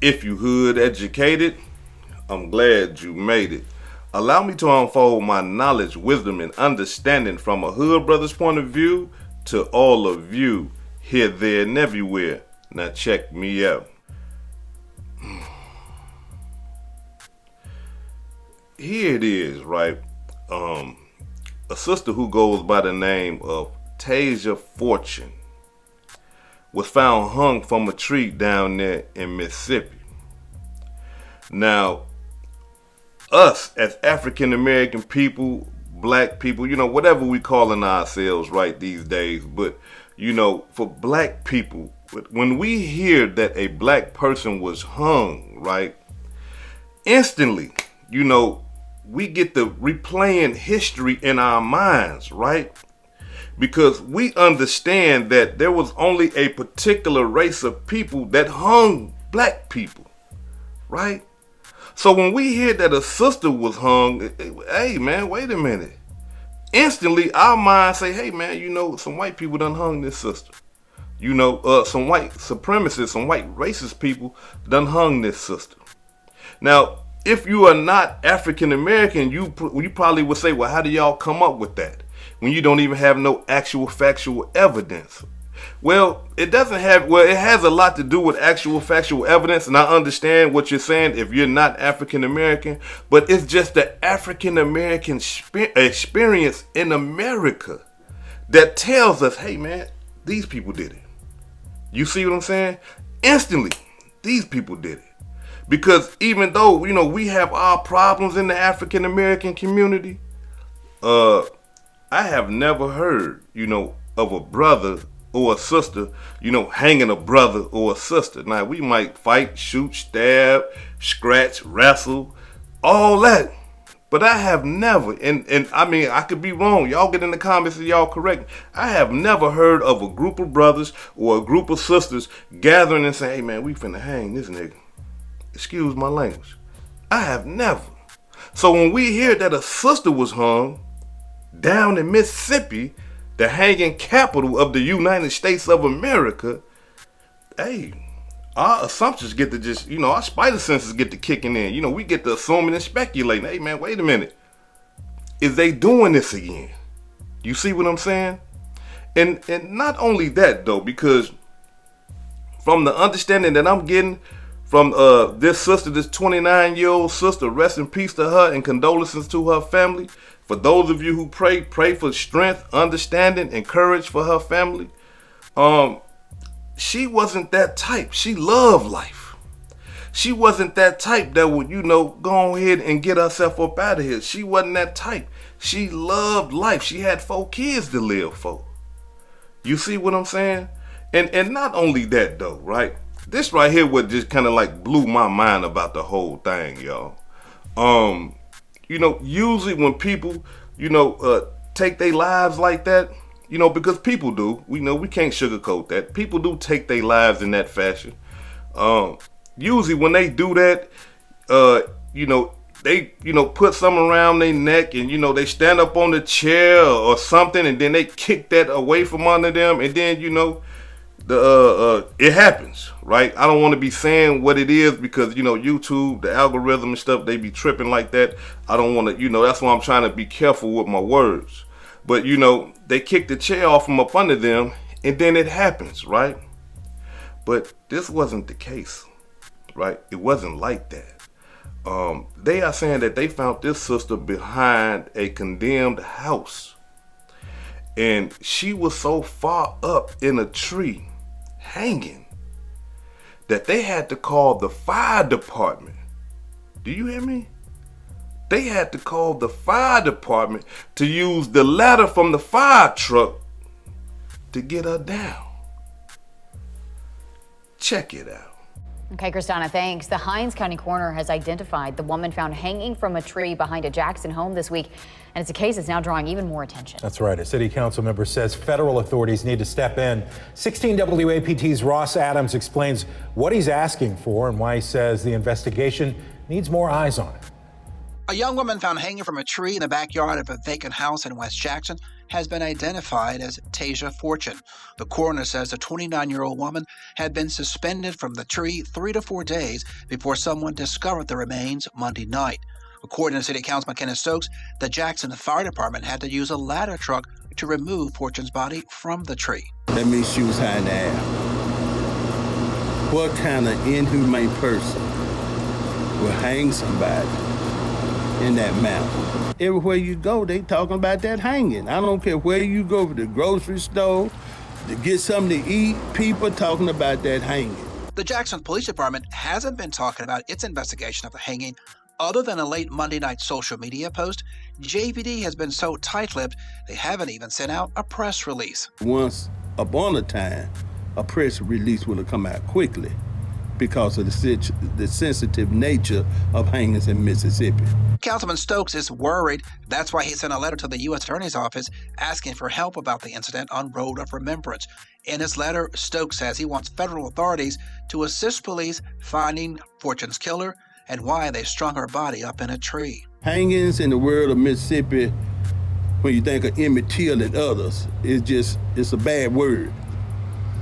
If you hood educated, I'm glad you made it. Allow me to unfold my knowledge, wisdom, and understanding from a hood brother's point of view to all of you, here, there, and everywhere. Now check me out. Here it is, right? A sister who goes by the name of Tasia Fortune was found hung from a tree down there in Mississippi. Now, us as African American people, black people, whatever we calling ourselves right these days, but for black people, when we hear that a black person was hung, right, instantly, we get the replaying history in our minds, right? Because we understand that there was only a particular race of people that hung black people, right? So when we hear that a sister was hung, hey man, wait a minute. Instantly our minds say, hey man, some white people done hung this sister. Some white supremacists, some white racist people done hung this sister. Now, if you are not African American, you probably would say, well, how do y'all come up with that when you don't even have no actual factual evidence? Well, it has a lot to do with actual factual evidence, and I understand what you're saying if you're not African American, but it's just the African American experience in America that tells us, hey man, these people did it. You see what I'm saying? Instantly, these people did it. Because even though, we have our problems in the African American community, I have never heard, of a brother or a sister, hanging a brother or a sister. Now, we might fight, shoot, stab, scratch, wrestle, all that. But I have never, and I mean, I could be wrong. Y'all get in the comments and y'all correct. I have never heard of a group of brothers or a group of sisters gathering and saying, hey man, we finna hang this nigga. Excuse my language. I have never. So when we hear that a sister was hung down in Mississippi, the hanging capital of the United States of America, hey, our assumptions get to just, our spider senses get to kicking in. We get to assuming and speculating. Hey man, wait a minute. Is they doing this again? You see what I'm saying? And not only that though, because from the understanding that I'm getting from this sister, this 29-year-old sister, rest in peace to her and condolences to her family. For those of you who pray for strength, understanding, and courage for her family. She wasn't that type. She loved life. She wasn't that type that would, go ahead and get herself up out of here. She wasn't that type. She loved life. She had 4 kids to live for. You see what I'm saying? And not only that though, right? This right here what just kind of like blew my mind about the whole thing, y'all. Usually when people, take their lives like that, because people do, we can't sugarcoat that. People do take their lives in that fashion. Usually when they do that, they, put something around their neck and, they stand up on the chair or something and then they kick that away from under them and then, it happens, right? I don't want to be saying what it is because, YouTube, the algorithm and stuff, they be tripping like that. I don't want to, that's why I'm trying to be careful with my words. But, they kick the chair off from up under them and then it happens, right? But this wasn't the case, right? It wasn't like that. They are saying that they found this sister behind a condemned house. And she was so far up in a tree, hanging, that they had to call the fire department. Do you hear me? They had to call the fire department to use the ladder from the fire truck to get her down. Check it out. Okay, Christina, thanks. The Hinds County coroner has identified the woman found hanging from a tree behind a Jackson home this week, and it's a case that's now drawing even more attention. That's right. A city council member says federal authorities need to step in. 16 WAPT's Ross Adams explains what he's asking for and why he says the investigation needs more eyes on it. A young woman found hanging from a tree in the backyard of a vacant house in West Jackson has been identified as Tasia Fortune. The coroner says the 29-year-old woman had been suspended from the tree 3 to 4 days before someone discovered the remains Monday night. According to City Councilman Kenneth Stokes, the Jackson Fire Department had to use a ladder truck to remove Fortune's body from the tree. That means she was high in the air. What kind of inhumane person will hang somebody in that mountain? Everywhere you go, they talking about that hanging. I don't care where you go, to the grocery store, to get something to eat, people talking about that hanging. The Jackson Police Department hasn't been talking about its investigation of the hanging. Other than a late Monday night social media post, JPD has been so tight-lipped they haven't even sent out a press release. Once upon a time, a press release would have come out quickly because of the sensitive nature of hangings in Mississippi. Councilman Stokes is worried. That's why he sent a letter to the U.S. Attorney's Office asking for help about the incident on Road of Remembrance. In his letter, Stokes says he wants federal authorities to assist police finding Fortune's killer and why they strung her body up in a tree. Hangings in the world of Mississippi, when you think of Emmett Till and others, it's a bad word.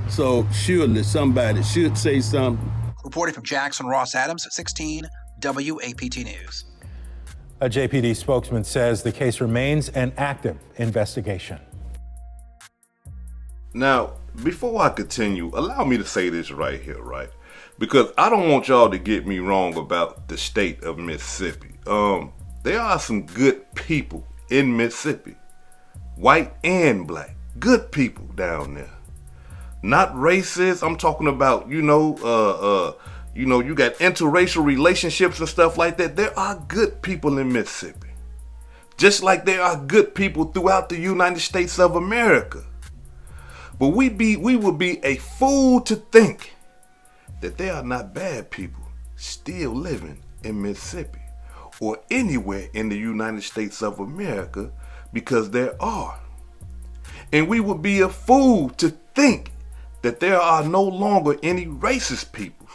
So surely somebody should say something. Reporting from Jackson, Ross Adams, 16 WAPT News. A JPD spokesman says the case remains an active investigation. Now, before I continue, allow me to say this right here, right? Because I don't want y'all to get me wrong about the state of Mississippi. There are some good people in Mississippi, white and black, good people down there. Not racist. I'm talking about, you got interracial relationships and stuff like that. There are good people in Mississippi. Just like there are good people throughout the United States of America. But we would be a fool to think that there are not bad people still living in Mississippi or anywhere in the United States of America, because there are. And we would be a fool to think that there are no longer any racist people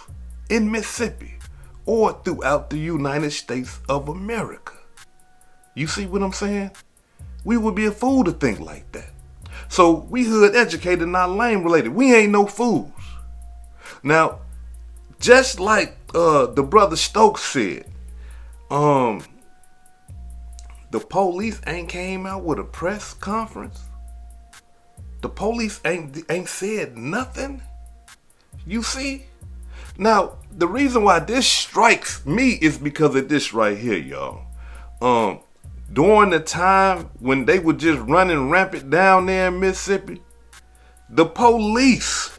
in Mississippi or throughout the United States of America. You see what I'm saying? We would be a fool to think like that. So we hood educated, not lame related. We ain't no fools. Now, just like the brother Stokes said, the police ain't came out with a press conference. The police ain't said nothing. You see? Now, the reason why this strikes me is because of this right here, y'all. During the time when they were just running rampant down there in Mississippi, the police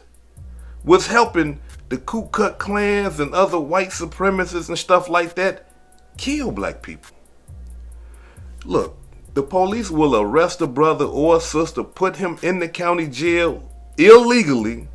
was helping the Ku Klux Klans and other white supremacists and stuff like that kill black people. Look, the police will arrest a brother or a sister, put him in the county jail illegally,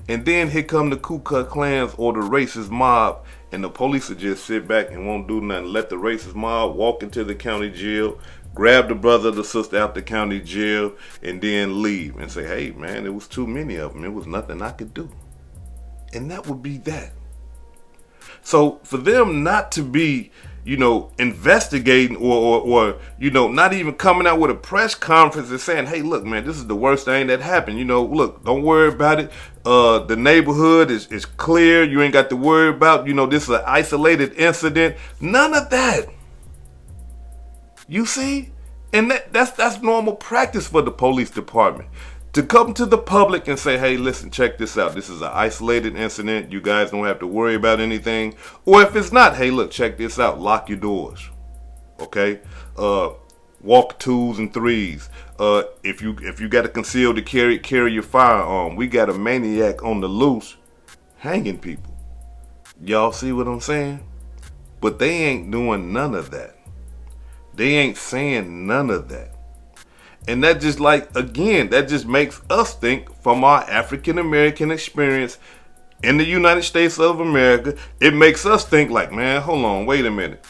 and then here come the Ku Klux Klans or the racist mob, and the police will just sit back and won't do nothing. Let the racist mob walk into the county jail, grab the brother or the sister out the county jail, and then leave and say, hey man, it was too many of them. It was nothing I could do. And that would be that. So for them not to be, investigating or not even coming out with a press conference and saying, hey, look, man, this is the worst thing that happened. Look, don't worry about it. The neighborhood is clear. You ain't got to worry about, this is an isolated incident. None of that. You see? And that's normal practice for the police department. To come to the public and say, hey, listen, check this out. This is an isolated incident. You guys don't have to worry about anything. Or if it's not, hey, look, check this out. Lock your doors. Okay? Walk 2s and 3s. If you got to conceal to carry your firearm. We got a maniac on the loose hanging people. Y'all see what I'm saying? But they ain't doing none of that. They ain't saying none of that. And that just that just makes us think from our African American experience in the United States of America. It makes us think like, man, hold on, wait a minute.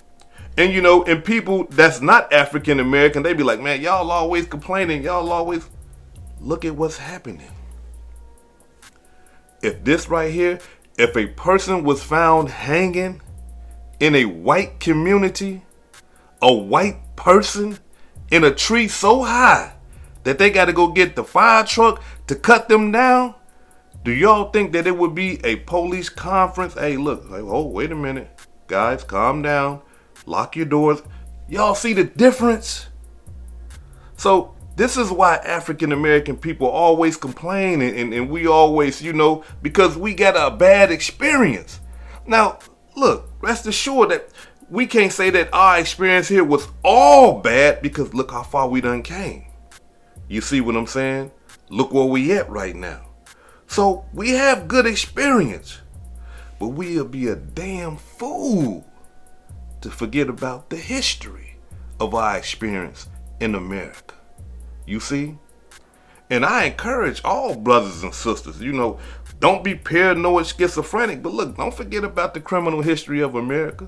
And and people that's not African American, they be like, man, y'all always complaining. Y'all always look at what's happening. If this right here, if a person was found hanging in a white community, a white person in a tree so high that they got to go get the fire truck to cut them down? Do y'all think that it would be a police conference? Hey, look, like, oh, wait a minute. Guys, calm down. Lock your doors. Y'all see the difference? So this is why African American people always complain and we always, because we got a bad experience. Now, look, rest assured that we can't say that our experience here was all bad because look how far we done came. You see what I'm saying? Look where we at right now. So we have good experience, but we'll be a damn fool to forget about the history of our experience in America. You see? And I encourage all brothers and sisters, don't be paranoid schizophrenic, but look, don't forget about the criminal history of America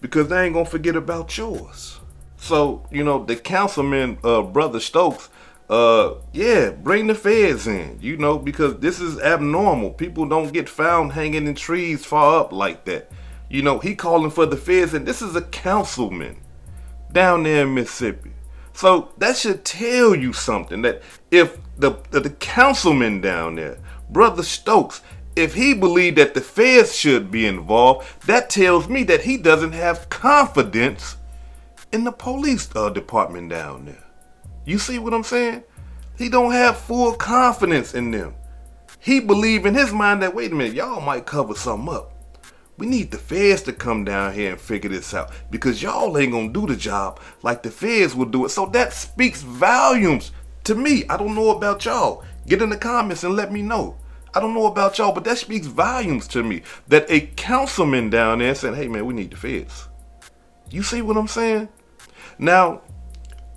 because they ain't gonna forget about yours. So, the councilman, Brother Stokes, bring the feds in, because this is abnormal. People don't get found hanging in trees far up like that. He calling for the feds, and this is a councilman down there in Mississippi. So that should tell you something, that if the councilman down there, Brother Stokes, if he believed that the feds should be involved, that tells me that he doesn't have confidence in the police department down there. You see what I'm saying? He don't have full confidence in them. He believe in his mind that, wait a minute, y'all might cover something up. We need the feds to come down here and figure this out because y'all ain't gonna do the job like the feds will do it. So that speaks volumes to me. I don't know about y'all. Get in the comments and let me know. I don't know about y'all, but that speaks volumes to me that a councilman down there said, hey man, we need the feds. You see what I'm saying? Now,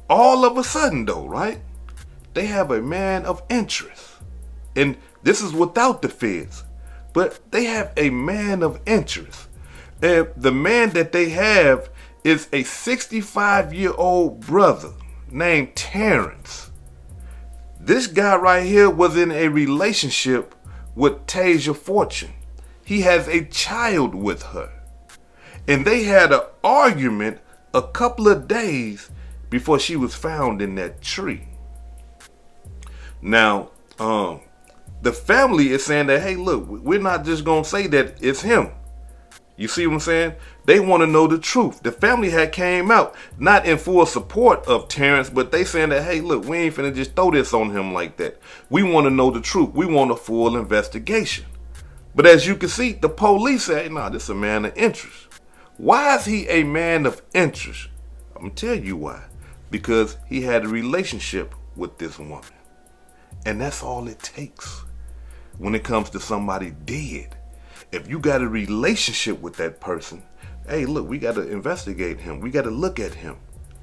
all of a sudden though, right? They have a man of interest. And this is without the feds. But they have a man of interest. And the man that they have is a 65-year-old brother named Terrence. This guy right here was in a relationship with Tasia Fortune. He has a child with her. And they had an argument a couple of days before she was found in that tree. Now, the family is saying that, hey, look, we're not just going to say that it's him. You see what I'm saying? They want to know the truth. The family had came out, not in full support of Terrence, but they saying that, hey, look, we ain't finna just throw this on him like that. We want to know the truth. We want a full investigation. But as you can see, the police say, nah, this is a man of interest. Why is he a man of interest? I'm going to tell you why. Because he had a relationship with this woman. And that's all it takes when it comes to somebody dead. If you got a relationship with that person, hey, look, we got to investigate him. We got to look at him,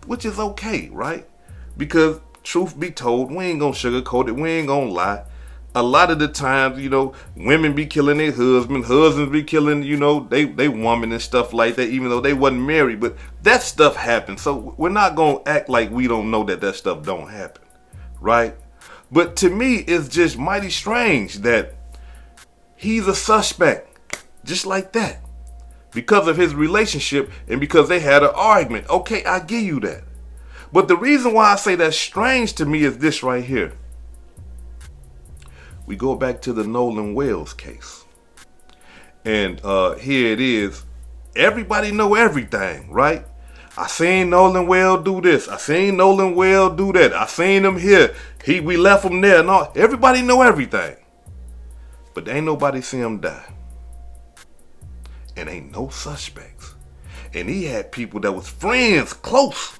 which is okay, right? Because truth be told, we ain't going to sugarcoat it. We ain't going to lie. A lot of the times, women be killing their husbands be killing, they woman and stuff like that, even though they wasn't married. But that stuff happens. So we're not going to act like we don't know that stuff don't happen, right? But to me, it's just mighty strange that he's a suspect, just like that, because of his relationship and because they had an argument. Okay, I give you that. But the reason why I say that's strange to me is this right here. We go back to the Nolan Wells case. And here it is. Everybody know everything, right? I seen Nolan Wells do this. I seen Nolan Wells do that. I seen him here. We left him there. No, everybody know everything. But ain't nobody see him die. And ain't no suspects. And he had people that was friends, close.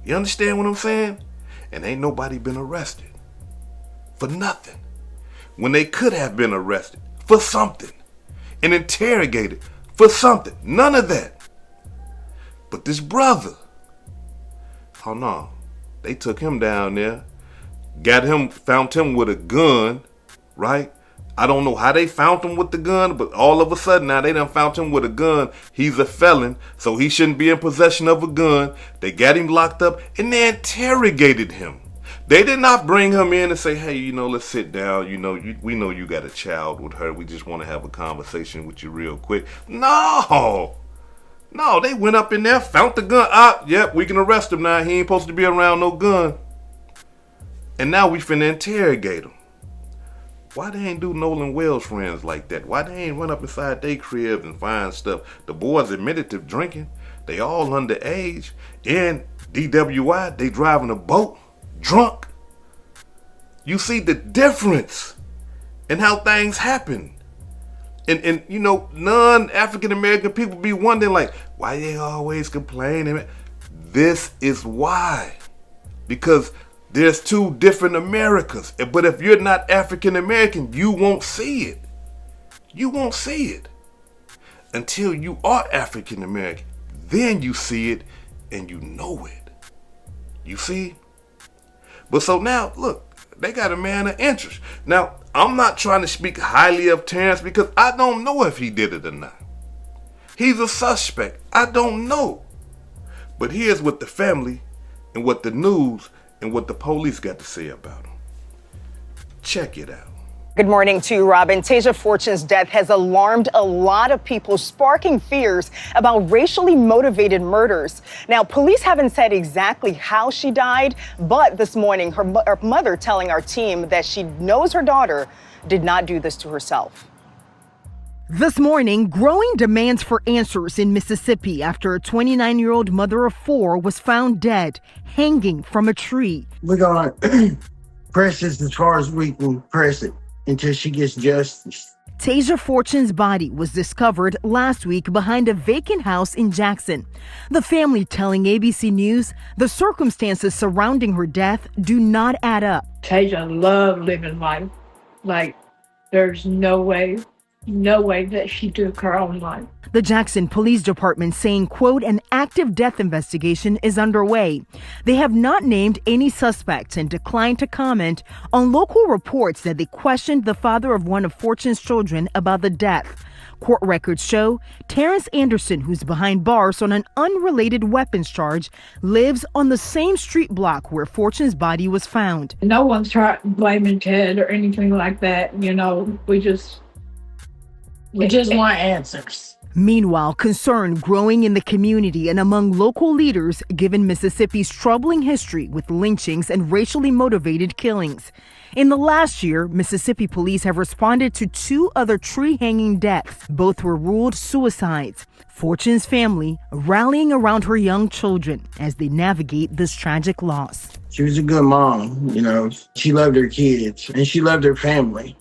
You understand what I'm saying? And ain't nobody been arrested for nothing. When they could have been arrested for something and interrogated for something. None of that. But this brother, oh no, they took him down there, found him with a gun, right? I don't know how they found him with the gun, but all of a sudden now they done found him with a gun. He's a felon, so he shouldn't be in possession of a gun. They got him locked up and they interrogated him. They did not bring him in and say, hey, let's sit down. We know you got a child with her. We just want to have a conversation with you real quick. No. No, they went up in there, found the gun. Yep, we can arrest him now. He ain't supposed to be around no gun. And now we finna interrogate him. Why they ain't do Nolan Wells friends like that? Why they ain't run up inside their cribs and find stuff? The boys admitted to drinking. They all underage. And DWI, they driving a boat, drunk. You see the difference in how things happen. And you know, non-African American people be wondering like, why they always complaining? This is why. Because there's two different Americas. But if you're not African American, you won't see it. You won't see it. Until you are African American. Then you see it and you know it. You see? But so now, look, they got a man of interest. Now, I'm not trying to speak highly of Terrence because I don't know if he did it or not. He's a suspect. I don't know. But here's what the family and what the news and what the police got to say about him. Check it out. Good morning to you, Robin. Tasia Fortune's death has alarmed a lot of people, sparking fears about racially motivated murders. Now, police haven't said exactly how she died, but this morning, her mother telling our team that she knows her daughter did not do this to herself. This morning, growing demands for answers in Mississippi after a 29-year-old mother of four was found dead, hanging from a tree. We're going to press this as far as we can press it until she gets justice. Tasia Fortune's body was discovered last week behind a vacant house in Jackson. The family telling ABC News the circumstances surrounding her death do not add up. Tasia loved living life. Like, there's no way that she took her own life. The Jackson Police Department saying, quote, an active death investigation is underway. They have not named any suspects and declined to comment on local reports that they questioned the father of one of Fortune's children about the death. Court records show Terrence Anderson, who's behind bars on an unrelated weapons charge, lives on the same street block where Fortune's body was found. No one's trying blaming Ted or anything like that. You know, we just want answers. Meanwhile, concern growing in the community and among local leaders given Mississippi's troubling history with lynchings and racially motivated killings. In the last year, Mississippi police have responded to 2 other tree-hanging deaths. Both were ruled suicides. Fortune's family rallying around her young children as they navigate this tragic loss. She was a good mom, you know. She loved her kids and she loved her family.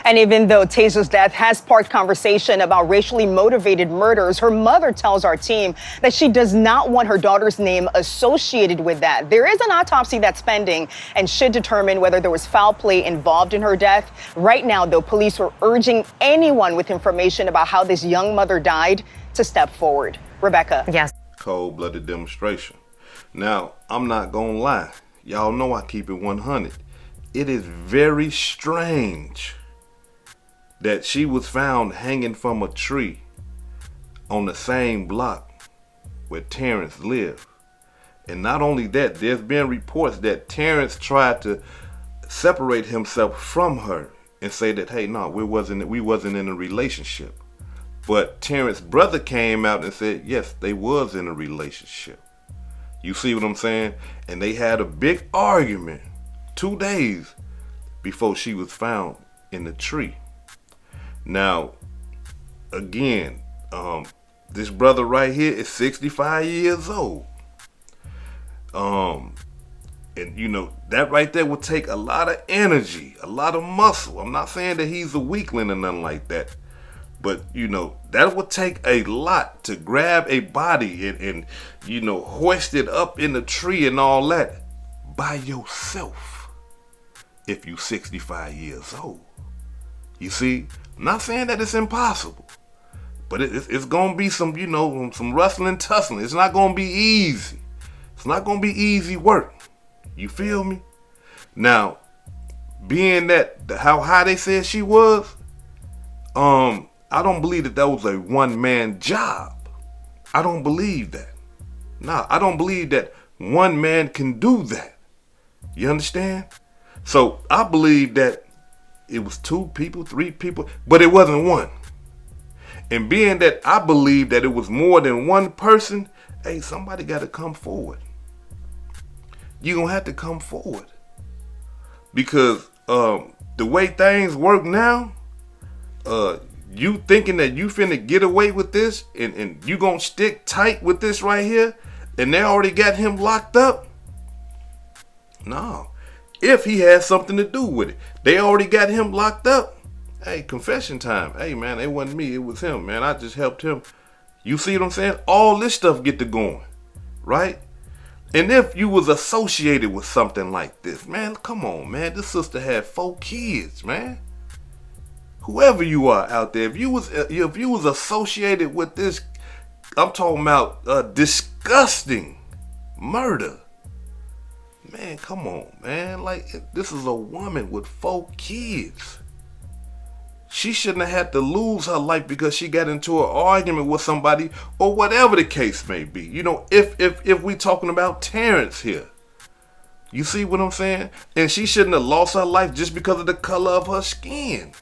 And even though Tasia's death has sparked conversation about racially motivated murders, her mother tells our team that she does not want her daughter's name associated with that. There is an autopsy that's pending and should determine whether there was foul play involved in her death. Right now, though, police are urging anyone with information about how this young mother died to step forward. Rebecca. Yes. Cold-blooded demonstration. Now, I'm not gonna lie. Y'all know I keep it 100. It is very strange that she was found hanging from a tree on the same block where Terrence lived. And not only that, there's been reports that Terrence tried to separate himself from her and say that, hey, no, we wasn't in a relationship. But Terrence's brother came out and said, yes, they was in a relationship. You see what I'm saying? And they had a big argument 2 days before she was found in the tree. Now, again, this brother right here is 65 years old. And you know, that right there would take a lot of energy, a lot of muscle. I'm not saying that he's a weakling or nothing like that. But, you know, that would take a lot to grab a body and you know, hoist it up in the tree and all that by yourself if you're 65 years old. You see? I'm not saying that it's impossible, but it's going to be some, you know, some rustling, tussling. It's not going to be easy. It's not going to be easy work. You feel me? Now, being that how high they said she was, I don't believe that was a one-man job. I don't believe that. Nah, I don't believe that one man can do that. You understand? So I believe that it was 2 people, 3 people, but it wasn't one. And being that I believe that it was more than one person, hey, somebody got to come forward. You're going to have to come forward. Because the way things work now, you thinking that you finna get away with this and you gonna stick tight with this right here, and they already got him locked up? No. If he has something to do with it, they already got him locked up. Hey, confession time. Hey, man, it wasn't me, it was him, man. I just helped him. You see what I'm saying? All this stuff get to going, right? And if you was associated with something like this, man, come on, man. This sister had 4 kids, man. Whoever you are out there, if you was associated with this, I'm talking about disgusting murder, man, come on, man. Like, this is a woman with 4 kids. She shouldn't have had to lose her life because she got into an argument with somebody, or whatever the case may be. You know, if we talking about Terrence here, you see what I'm saying? And she shouldn't have lost her life just because of the color of her skin.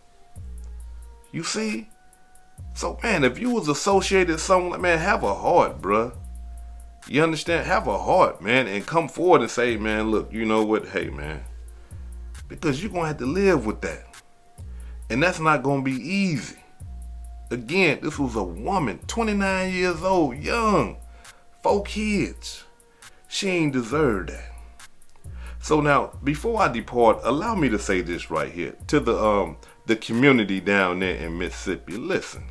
You see? So, man, if you was associated with someone, man, have a heart, bruh. You understand? Have a heart, man, and come forward and say, man, look, you know what? Hey, man, because you're going to have to live with that. And that's not going to be easy. Again, this was a woman, 29 years old, young, 4 kids. She ain't deserve that. So now, before I depart, allow me to say this right here to the community down there in Mississippi. Listen,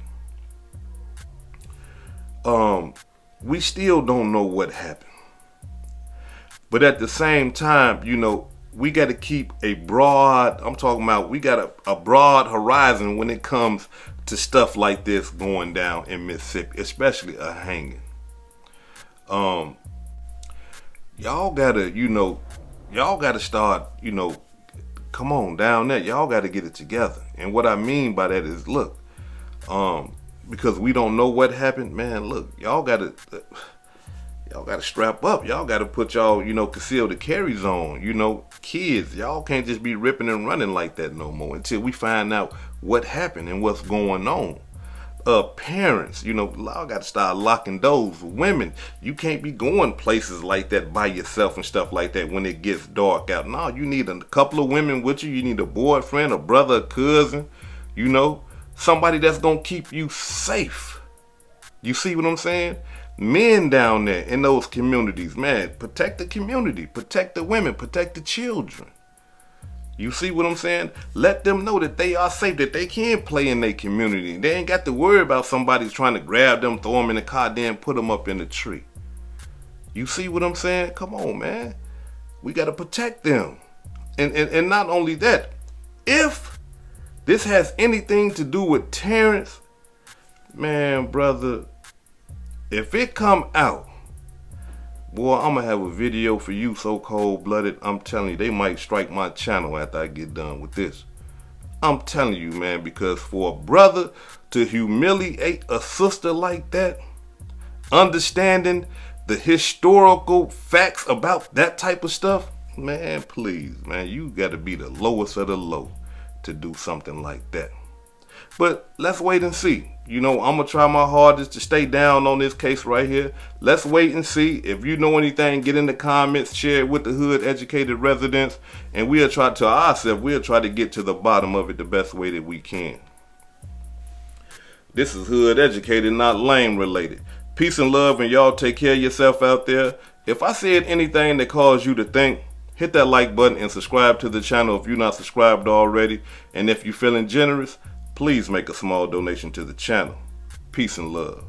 we still don't know what happened, but at the same time, you know, we got to keep a broad, I'm talking about, we got a broad horizon when it comes to stuff like this going down in Mississippi, especially a hanging. Y'all gotta start, you know, come on down there. Y'all gotta get it together. And what I mean by that is, look, because we don't know what happened, man, look, y'all gotta strap up. Y'all gotta put y'all, you know, conceal the carries on. You know, kids, y'all can't just be ripping and running like that no more until we find out what happened and what's going on. Parents, you know, y'all gotta start locking doors. Women, you can't be going places like that by yourself and stuff like that when it gets dark out. No, you need a couple of women with you. You need a boyfriend, a brother, a cousin, you know, somebody that's gonna keep you safe. You see what I'm saying? Men down there in those communities, man, protect the community, protect the women, protect the children. You see what I'm saying? Let them know that they are safe, that they can play in their community. They ain't got to worry about somebody trying to grab them, throw them in the car, then put them up in the tree. You see what I'm saying? Come on, man. We got to protect them. And not only that, if this has anything to do with Terrence, man, brother, if it come out, boy, I'm going to have a video for you so cold-blooded. I'm telling you, they might strike my channel after I get done with this. I'm telling you, man, because for a brother to humiliate a sister like that, understanding the historical facts about that type of stuff, man, please, man, you got to be the lowest of the low to do something like that. But let's wait and see. You know, I'm going to try my hardest to stay down on this case right here. Let's wait and see. If you know anything, get in the comments, share it with the hood educated residents, and we'll try to get to the bottom of it the best way that we can. This is hood educated, not lame related. Peace and love, and y'all take care of yourself out there. If I said anything that caused you to think, hit that like button and subscribe to the channel if you're not subscribed already. And if you're feeling generous, please make a small donation to the channel. Peace and love.